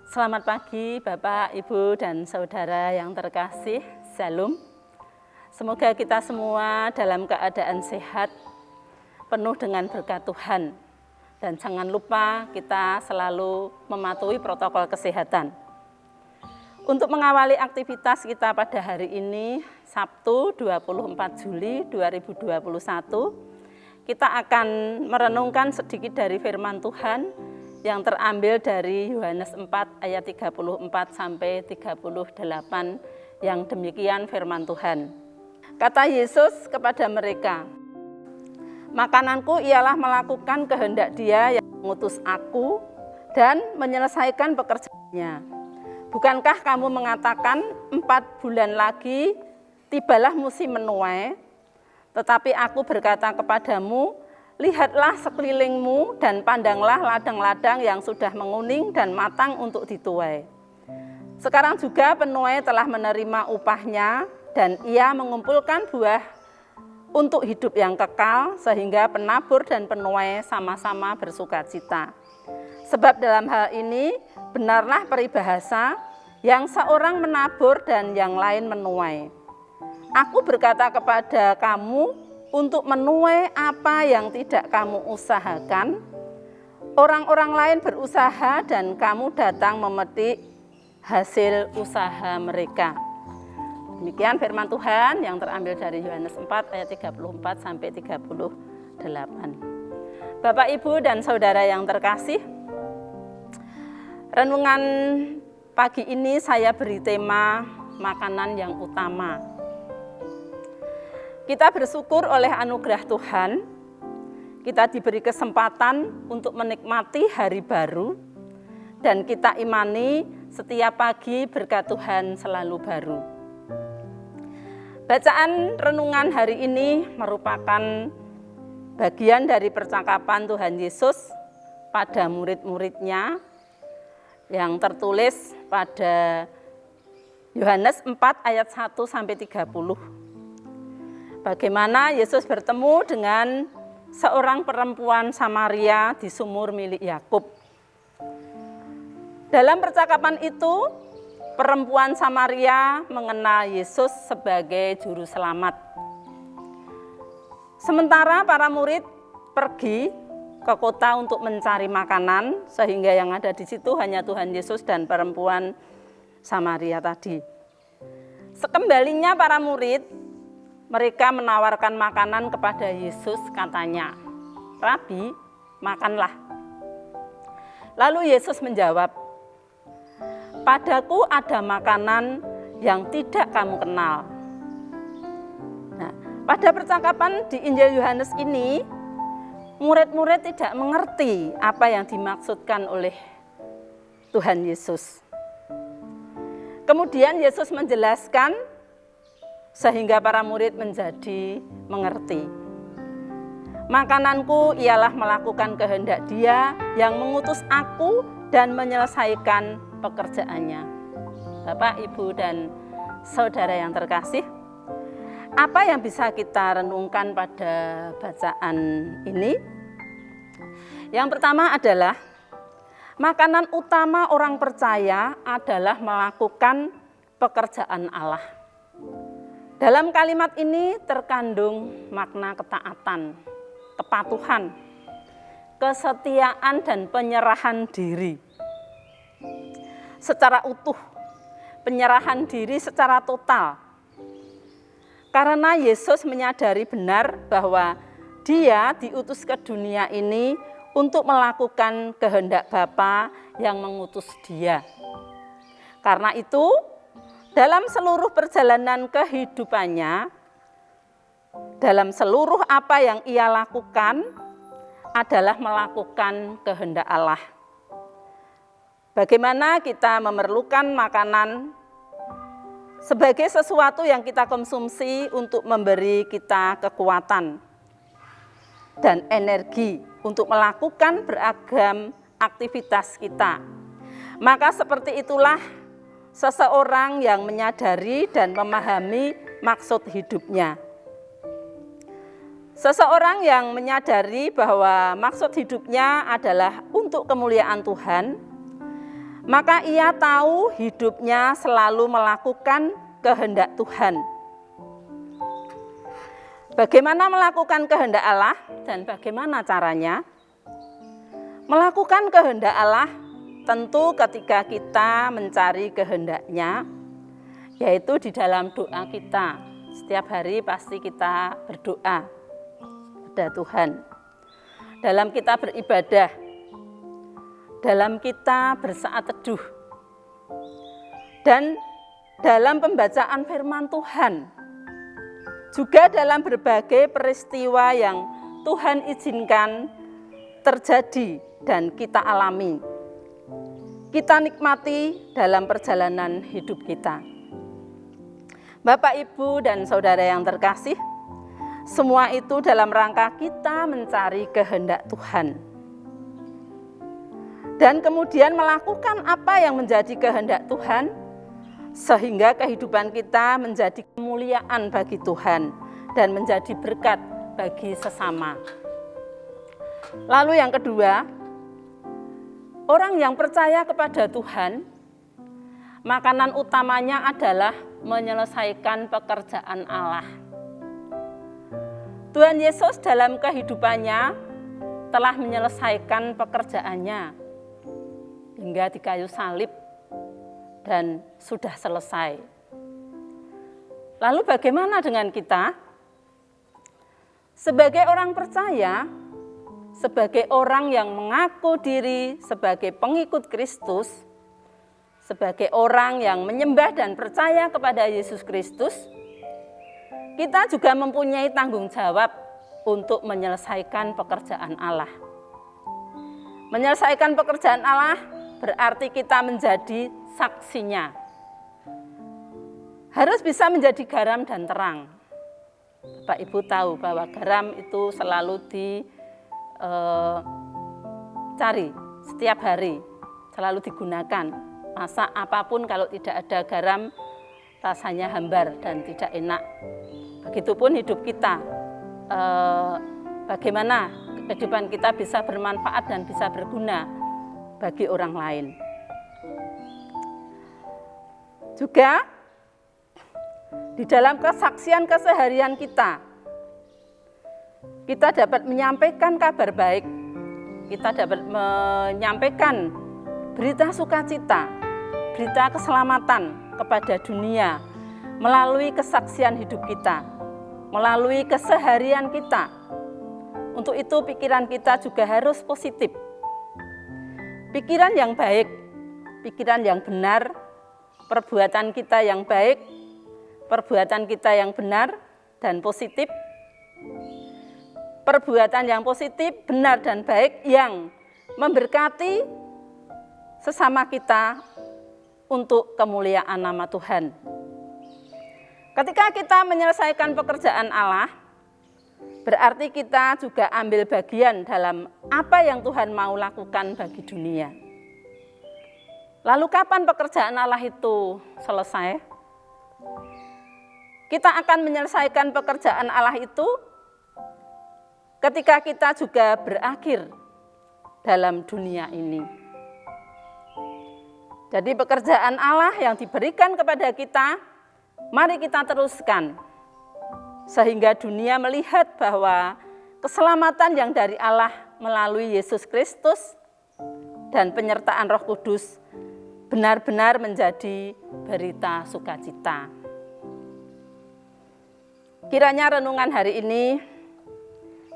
Selamat pagi Bapak, Ibu, dan Saudara yang terkasih. Shalom. Semoga kita semua dalam keadaan sehat, penuh dengan berkat Tuhan. Dan jangan lupa kita selalu mematuhi protokol kesehatan. Untuk mengawali aktivitas kita pada hari ini, Sabtu 24 Juli 2021, kita akan merenungkan sedikit dari firman Tuhan yang terambil dari Yohanes 4 ayat 34 sampai 38 yang demikian firman Tuhan. Kata Yesus kepada mereka, "Makananku ialah melakukan kehendak Dia yang mengutus aku dan menyelesaikan pekerjaannya. Bukankah kamu mengatakan 4 bulan lagi tibalah musim menuai? Tetapi aku berkata kepadamu, lihatlah sekelilingmu dan pandanglah ladang-ladang yang sudah menguning dan matang untuk dituai. Sekarang juga penuai telah menerima upahnya dan ia mengumpulkan buah untuk hidup yang kekal sehingga penabur dan penuai sama-sama bersukacita. Sebab dalam hal ini benarlah peribahasa yang seorang menabur dan yang lain menuai. Aku berkata kepada kamu, untuk menuai apa yang tidak kamu usahakan, orang-orang lain berusaha dan kamu datang memetik hasil usaha mereka." Demikian firman Tuhan yang terambil dari Yohanes 4 ayat 34 sampai 38. Bapak, Ibu, dan Saudara yang terkasih, renungan pagi ini saya beri tema makanan yang utama. Kita bersyukur oleh anugerah Tuhan, kita diberi kesempatan untuk menikmati hari baru, dan kita imani setiap pagi berkat Tuhan selalu baru. Bacaan renungan hari ini merupakan bagian dari percakapan Tuhan Yesus pada murid-muridnya yang tertulis pada Yohanes 4 ayat 1 sampai 30. Bagaimana Yesus bertemu dengan seorang perempuan Samaria di sumur milik Yakub. Dalam percakapan itu, perempuan Samaria mengenal Yesus sebagai juru selamat. Sementara para murid pergi ke kota untuk mencari makanan, sehingga yang ada di situ hanya Tuhan Yesus dan perempuan Samaria tadi. Sekembalinya para murid, mereka menawarkan makanan kepada Yesus, katanya, "Rabi, makanlah." Lalu Yesus menjawab, "Padaku ada makanan yang tidak kamu kenal." Nah, pada percakapan di Injil Yohanes ini, murid-murid tidak mengerti apa yang dimaksudkan oleh Tuhan Yesus. Kemudian Yesus menjelaskan sehingga para murid menjadi mengerti. "Makananku ialah melakukan kehendak Dia yang mengutus aku dan menyelesaikan pekerjaannya." Bapak, Ibu, dan Saudara yang terkasih, apa yang bisa kita renungkan pada bacaan ini? Yang pertama adalah makanan utama orang percaya adalah melakukan pekerjaan Allah. Dalam kalimat ini terkandung makna ketaatan, kepatuhan, kesetiaan, dan penyerahan diri secara utuh, penyerahan diri secara total. Karena Yesus menyadari benar bahwa Dia diutus ke dunia ini untuk melakukan kehendak Bapa yang mengutus Dia. Karena itu, dalam seluruh perjalanan kehidupannya, dalam seluruh apa yang ia lakukan adalah melakukan kehendak Allah. Bagaimana kita memerlukan makanan sebagai sesuatu yang kita konsumsi untuk memberi kita kekuatan dan energi untuk melakukan beragam aktivitas kita. Maka seperti itulah seseorang yang menyadari dan memahami maksud hidupnya. Seseorang yang menyadari bahwa maksud hidupnya adalah untuk kemuliaan Tuhan, maka ia tahu hidupnya selalu melakukan kehendak Tuhan. Bagaimana melakukan kehendak Allah dan bagaimana caranya? Melakukan kehendak Allah tentu ketika kita mencari kehendak-Nya, yaitu di dalam doa kita. Setiap hari pasti kita berdoa kepada Tuhan. Dalam kita beribadah, dalam kita bersaat teduh, dan dalam pembacaan firman Tuhan. Juga dalam berbagai peristiwa yang Tuhan izinkan terjadi dan kita alami, kita nikmati dalam perjalanan hidup kita. Bapak, Ibu, dan saudara yang terkasih, semua itu dalam rangka kita mencari kehendak Tuhan. Dan kemudian melakukan apa yang menjadi kehendak Tuhan, sehingga kehidupan kita menjadi kemuliaan bagi Tuhan dan menjadi berkat bagi sesama. Lalu yang kedua, orang yang percaya kepada Tuhan, makanan utamanya adalah menyelesaikan pekerjaan Allah. Tuhan Yesus dalam kehidupannya telah menyelesaikan pekerjaannya hingga di kayu salib dan sudah selesai. Lalu bagaimana dengan kita? Sebagai orang percaya, sebagai orang yang mengaku diri sebagai pengikut Kristus, sebagai orang yang menyembah dan percaya kepada Yesus Kristus, kita juga mempunyai tanggung jawab untuk menyelesaikan pekerjaan Allah. Menyelesaikan pekerjaan Allah berarti kita menjadi saksinya. Harus bisa menjadi garam dan terang. Bapak Ibu tahu bahwa garam itu selalu dicari setiap hari, selalu digunakan. Masak apapun kalau tidak ada garam rasanya hambar dan tidak enak. Begitupun hidup kita. Bagaimana kehidupan kita bisa bermanfaat dan bisa berguna bagi orang lain. Juga di dalam kesaksian keseharian kita dapat menyampaikan kabar baik, kita dapat menyampaikan berita sukacita, berita keselamatan kepada dunia melalui kesaksian hidup kita, melalui keseharian kita. Untuk itu pikiran kita juga harus positif. Pikiran yang baik, pikiran yang benar, perbuatan kita yang baik, perbuatan kita yang benar dan positif. Perbuatan yang positif, benar dan baik yang memberkati sesama kita untuk kemuliaan nama Tuhan. Ketika kita menyelesaikan pekerjaan Allah, berarti kita juga ambil bagian dalam apa yang Tuhan mau lakukan bagi dunia. Lalu kapan pekerjaan Allah itu selesai? Kita akan menyelesaikan pekerjaan Allah itu ketika kita juga berakhir dalam dunia ini. Jadi pekerjaan Allah yang diberikan kepada kita, mari kita teruskan. Sehingga dunia melihat bahwa keselamatan yang dari Allah melalui Yesus Kristus dan penyertaan Roh Kudus benar-benar menjadi berita sukacita. Kiranya renungan hari ini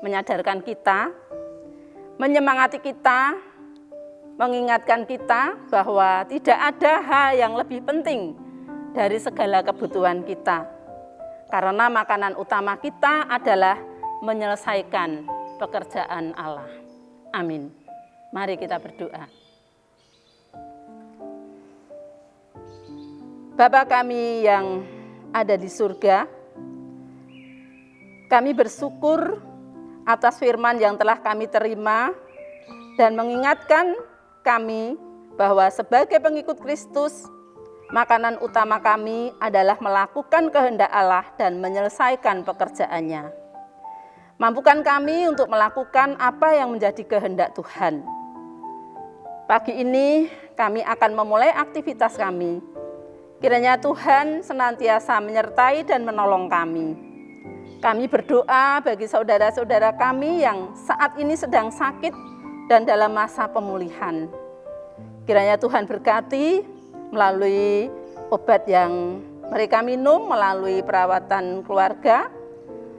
menyadarkan kita, menyemangati kita, mengingatkan kita bahwa tidak ada hal yang lebih penting dari segala kebutuhan kita. Karena makanan utama kita adalah menyelesaikan pekerjaan Allah. Amin. Mari kita berdoa. Bapa kami yang ada di surga, kami bersyukur atas firman yang telah kami terima dan mengingatkan kami bahwa sebagai pengikut Kristus, makanan utama kami adalah melakukan kehendak Allah dan menyelesaikan pekerjaannya. Mampukan kami untuk melakukan apa yang menjadi kehendak Tuhan. Pagi ini kami akan memulai aktivitas kami. Kiranya Tuhan senantiasa menyertai dan menolong kami. Kami berdoa bagi saudara-saudara kami yang saat ini sedang sakit dan dalam masa pemulihan. Kiranya Tuhan berkati melalui obat yang mereka minum, melalui perawatan keluarga,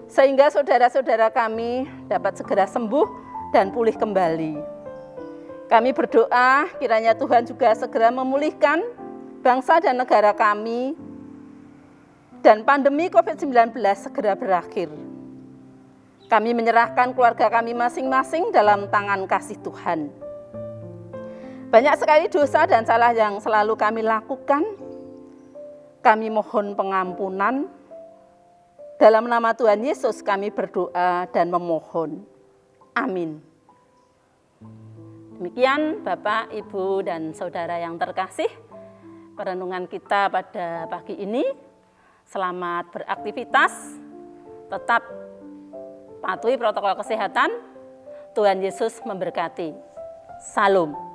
sehingga saudara-saudara kami dapat segera sembuh dan pulih kembali. Kami berdoa kiranya Tuhan juga segera memulihkan bangsa dan negara kami, dan pandemi COVID-19 segera berakhir. Kami menyerahkan keluarga kami masing-masing dalam tangan kasih Tuhan. Banyak sekali dosa dan salah yang selalu kami lakukan. Kami mohon pengampunan. Dalam nama Tuhan Yesus kami berdoa dan memohon. Amin. Demikian Bapak, Ibu, dan Saudara yang terkasih, perenungan kita pada pagi ini. Selamat beraktivitas, tetap patuhi protokol kesehatan. Tuhan Yesus memberkati. Salam.